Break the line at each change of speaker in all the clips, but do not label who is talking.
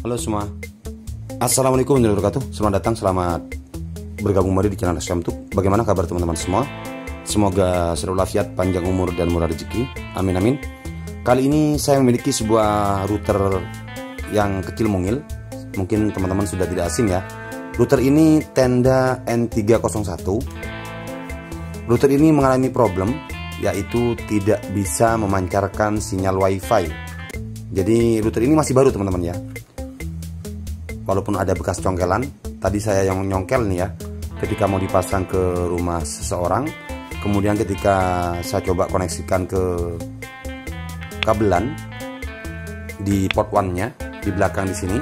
Halo semua, Assalamualaikum warahmatullahi wabarakatuh. Selamat datang, selamat bergabung kembali di channel SMTube. Bagaimana kabar teman-teman semua? Semoga selalu walafiat, panjang umur dan murah rezeki. Amin amin. Kali ini saya memiliki sebuah router yang kecil mungil. Mungkin teman-teman sudah tidak asing ya. Router ini Tenda N301. Router ini mengalami problem, yaitu tidak bisa memancarkan sinyal WiFi. Jadi router ini masih baru teman-teman ya. Walaupun ada bekas congkelan, tadi saya yang nyongkel nih ya, ketika mau dipasang ke rumah seseorang. Kemudian ketika saya coba koneksikan ke kabelan di port 1-nya di belakang di sini,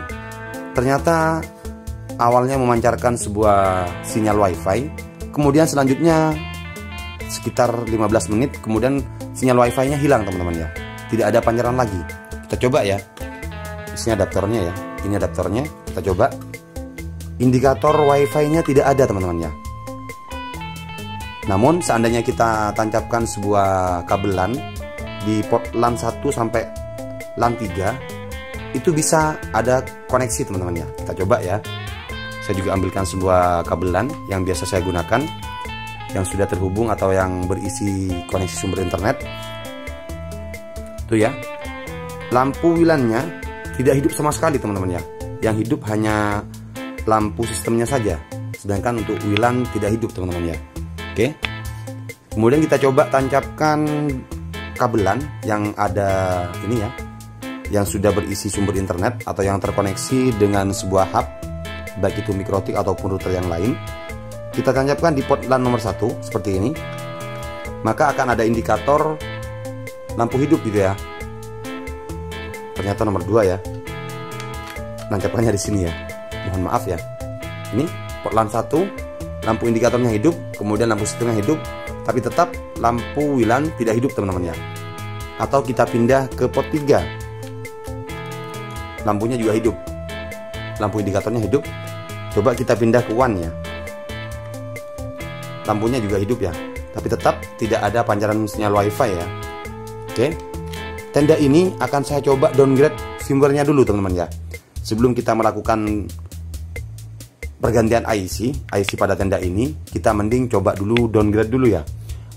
ternyata awalnya memancarkan sebuah sinyal WiFi. Kemudian selanjutnya sekitar 15 menit kemudian sinyal WiFi-nya hilang teman-teman ya. Tidak ada pancaran lagi. Kita coba ya. Di sini adaptornya ya. Ini adaptornya. Kita coba. Indikator WiFi-nya tidak ada teman-teman ya. Namun seandainya kita tancapkan sebuah kabelan di port LAN 1 sampai LAN 3, itu bisa ada koneksi teman-teman ya. Kita coba ya. Saya juga ambilkan sebuah kabelan yang biasa saya gunakan, yang sudah terhubung atau yang berisi koneksi sumber internet. Tuh ya. Lampu WLAN-nya tidak hidup sama sekali teman-teman ya. Yang hidup hanya lampu sistemnya saja. Sedangkan untuk WLAN tidak hidup teman-teman ya. Oke. Kemudian kita coba tancapkan kabelan yang ada ini ya, yang sudah berisi sumber internet atau yang terkoneksi dengan sebuah hub, baik itu mikrotik ataupun router yang lain. Kita tancapkan di port LAN nomor 1 seperti ini. Maka akan ada indikator lampu hidup gitu ya. Ternyata nomor 2 ya. Nancapkannya di sini ya. Mohon maaf ya. Ini port LAN 1, lampu indikatornya hidup, kemudian lampu sistemnya hidup, tapi tetap lampu WLAN tidak hidup teman-teman ya. Atau kita pindah ke port 3. Lampunya juga hidup. Lampu indikatornya hidup. Coba kita pindah ke WAN ya. Lampunya juga hidup ya. Tapi tetap tidak ada pancaran sinyal WiFi ya. Oke. Tenda ini akan saya coba downgrade firmware-nya dulu teman-teman ya. Sebelum kita melakukan pergantian IC pada tenda ini, kita mending coba dulu downgrade dulu ya.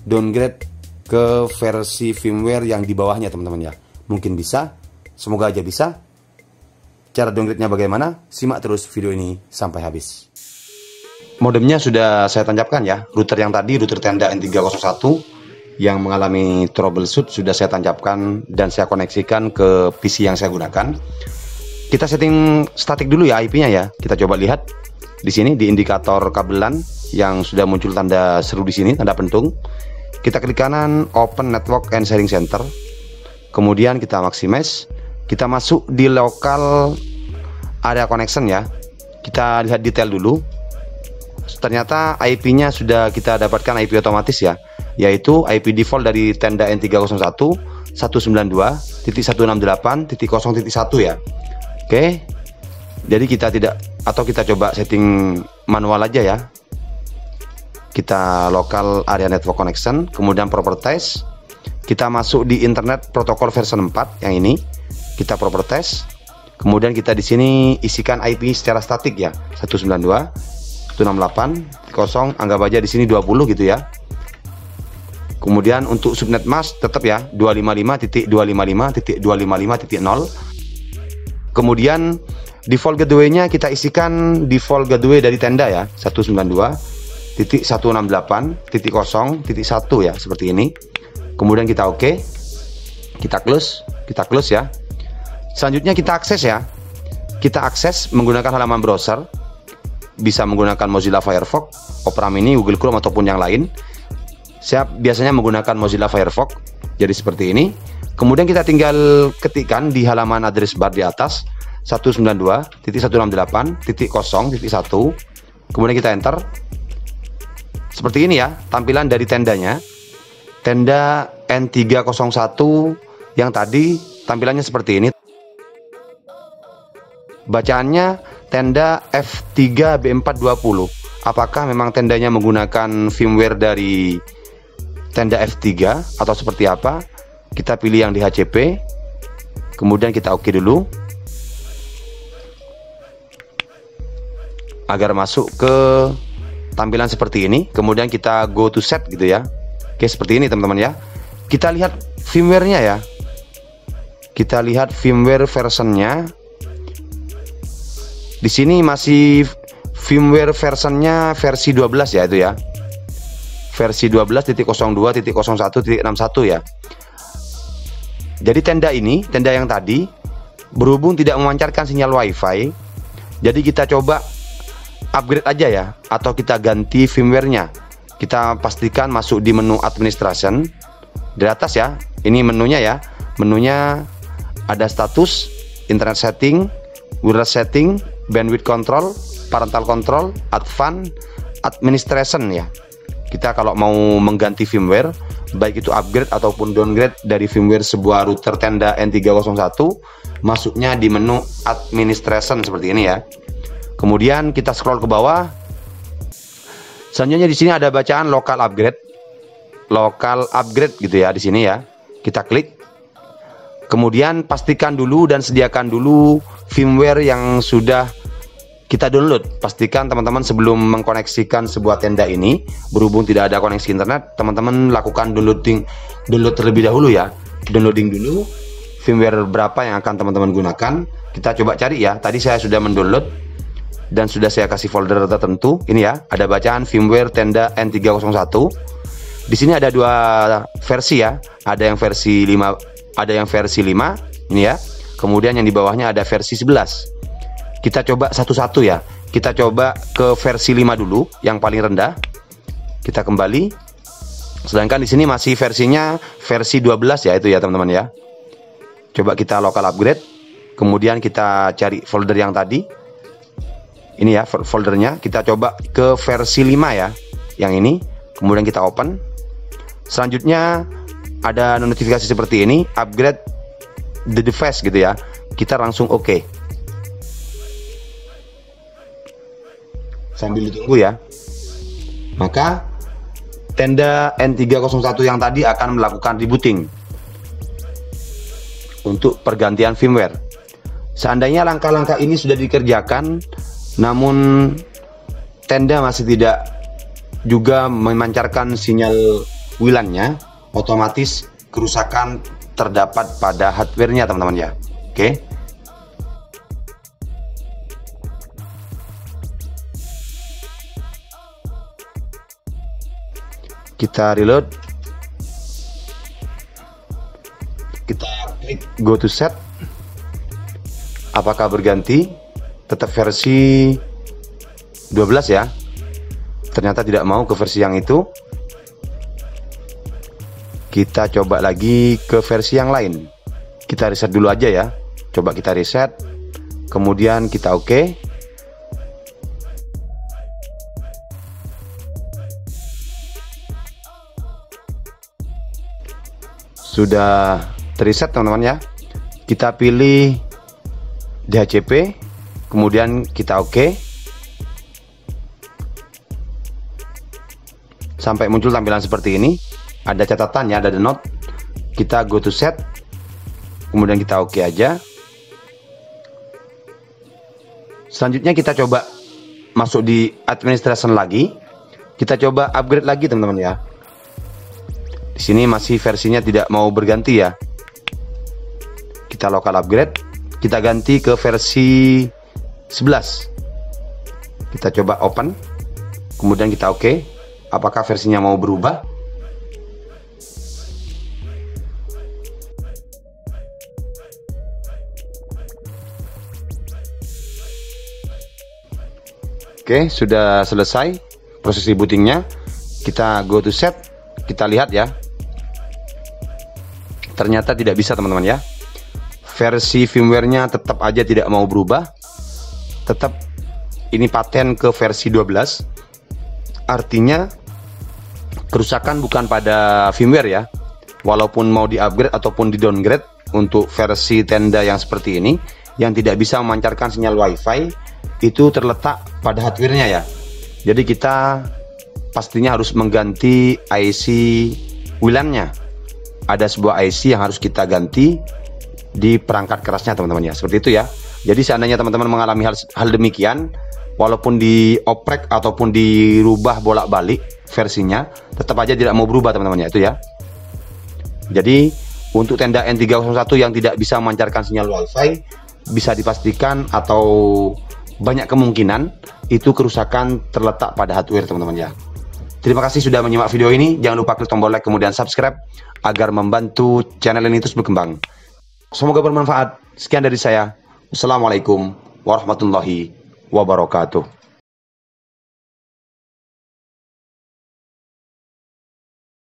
Downgrade ke versi firmware yang di bawahnya teman-teman ya. Mungkin bisa, semoga aja bisa. Cara downgrade-nya bagaimana? Simak terus video ini sampai habis. Modemnya sudah saya tancapkan ya. Router yang tadi, router Tenda N301 yang mengalami troubleshoot sudah saya tancapkan dan saya koneksikan ke PC yang saya gunakan. Kita setting statik dulu ya IP-nya ya. Kita coba lihat di sini di indikator kabelan yang sudah muncul tanda seru di sini, tanda pentung. Kita klik kanan Open Network and Sharing Center. Kemudian kita maximize. Kita masuk di local area connection ya. Kita lihat detail dulu. Ternyata IP-nya sudah kita dapatkan IP otomatis ya, yaitu IP default dari Tenda N301 192.168.0.1 ya. Oke. Jadi kita coba setting manual aja ya. Kita local area network connection, kemudian properties. Kita masuk di internet protokol version 4 yang ini. Kita properties. Kemudian kita di sini isikan IP secara statik ya. 192.168.0, anggap aja di sini 20 gitu ya. Kemudian untuk subnet mask tetap ya 255.255.255.0. Kemudian default gateway-nya kita isikan default gateway dari tenda ya, 192.168.0.1 ya, seperti ini. Kemudian kita oke. Kita close ya. Selanjutnya kita akses ya. Kita akses menggunakan halaman browser. Bisa menggunakan Mozilla Firefox, Opera Mini, Google Chrome ataupun yang lain. Saya biasanya menggunakan Mozilla Firefox. Jadi seperti ini. Kemudian kita tinggal ketikkan di halaman address bar di atas 192.168.0.1. Kemudian kita enter. Seperti ini ya tampilan dari tendanya. Tenda N301 yang tadi tampilannya seperti ini. Bacaannya Tenda F3B420. Apakah memang tendanya menggunakan firmware dari Tenda F3 atau seperti apa? Kita pilih yang di HCP. Kemudian kita oke dulu. agar masuk ke tampilan seperti ini. Kemudian kita go to set gitu ya. Oke, seperti ini teman-teman ya. Kita lihat firmware-nya ya. Kita lihat firmware versionnya. Di sini masih firmware versionnya versi 12 ya, itu ya. Versi 12.02.01.61 ya. Jadi tenda yang tadi berhubung tidak memancarkan sinyal WiFi, jadi kita coba upgrade aja ya, atau kita ganti firmware-nya. Kita pastikan masuk di menu administration di atas ya. Ini menunya ya. Menunya ada status, internet setting, wireless setting, bandwidth control, parental control, advanced, administration ya. Kita kalau mau mengganti firmware, baik itu upgrade ataupun downgrade dari firmware sebuah router tenda N301, masuknya di menu administration seperti ini ya. Kemudian kita scroll ke bawah. Selanjutnya di sini ada bacaan local upgrade gitu ya di sini ya. Kita klik. Kemudian pastikan dulu dan sediakan dulu firmware yang sudah kita download. Pastikan teman-teman sebelum mengkoneksikan sebuah tenda ini, berhubung tidak ada koneksi internet, teman-teman lakukan download terlebih dahulu ya. Downloading dulu firmware berapa yang akan teman-teman gunakan. Kita coba cari ya. Tadi saya sudah mendownload dan sudah saya kasih folder tertentu. Ini ya, ada bacaan firmware tenda N301. Di sini ada dua versi ya. Ada yang versi 5, ada yang versi 5 ini ya. Kemudian yang di bawahnya ada versi 11. Kita coba satu-satu ya. Kita coba ke versi 5 dulu, yang paling rendah. Kita kembali. Sedangkan di sini masih versinya versi 12 ya, itu ya teman-teman ya. Coba kita local upgrade. Kemudian kita cari folder yang tadi. Ini ya foldernya. Kita coba ke versi 5 ya, yang ini. Kemudian kita open. Selanjutnya ada notifikasi seperti ini, upgrade the device gitu ya. Kita langsung oke. Sambil ditunggu ya, maka tenda N301 yang tadi akan melakukan rebooting untuk pergantian firmware. Seandainya langkah-langkah ini sudah dikerjakan, namun tenda masih tidak juga memancarkan sinyal WLAN-nya, otomatis kerusakan terdapat pada hardware-nya teman-teman ya. Oke. Kita reload. Kita klik go to set. Apakah berganti? Tetap versi 12 ya. Ternyata tidak mau ke versi yang itu. Kita coba lagi ke versi yang lain. Kita reset dulu aja ya. Coba kita reset. Kemudian kita oke. Sudah terreset teman-teman ya. Kita pilih DHCP, kemudian kita oke. Sampai muncul tampilan seperti ini. Ada catatannya, ada the note. Kita go to set, kemudian kita oke aja. Selanjutnya kita coba masuk di administration lagi. Kita coba upgrade lagi teman-teman ya. Di sini masih versinya tidak mau berganti ya. Kita local upgrade. Kita ganti ke versi 11. Kita coba open. Kemudian kita oke. Apakah versinya mau berubah? Oke, sudah selesai proses rebootingnya. Kita go to set. Kita lihat ya. Ternyata tidak bisa teman-teman ya. Versi firmware-nya tetap aja tidak mau berubah. Tetap ini paten ke versi 12. Artinya kerusakan bukan pada firmware ya. Walaupun mau di-upgrade ataupun di-downgrade untuk versi tenda yang seperti ini, yang tidak bisa memancarkan sinyal WiFi, itu terletak pada hardware-nya ya. Jadi kita pastinya harus mengganti IC WLAN-nya. Ada sebuah IC yang harus kita ganti di perangkat kerasnya teman-teman ya. Seperti itu ya. Jadi seandainya teman-teman mengalami hal demikian, walaupun dioprek ataupun dirubah bolak-balik versinya, tetap aja tidak mau berubah teman-teman ya, itu ya. Jadi untuk tenda N301 yang tidak bisa memancarkan sinyal wifi, bisa dipastikan atau banyak kemungkinan itu kerusakan terletak pada hardware teman-teman ya. Terima kasih sudah menyimak video ini. Jangan lupa klik tombol like kemudian subscribe agar membantu channel ini terus berkembang. Semoga bermanfaat. Sekian dari saya. Assalamualaikum warahmatullahi wabarakatuh.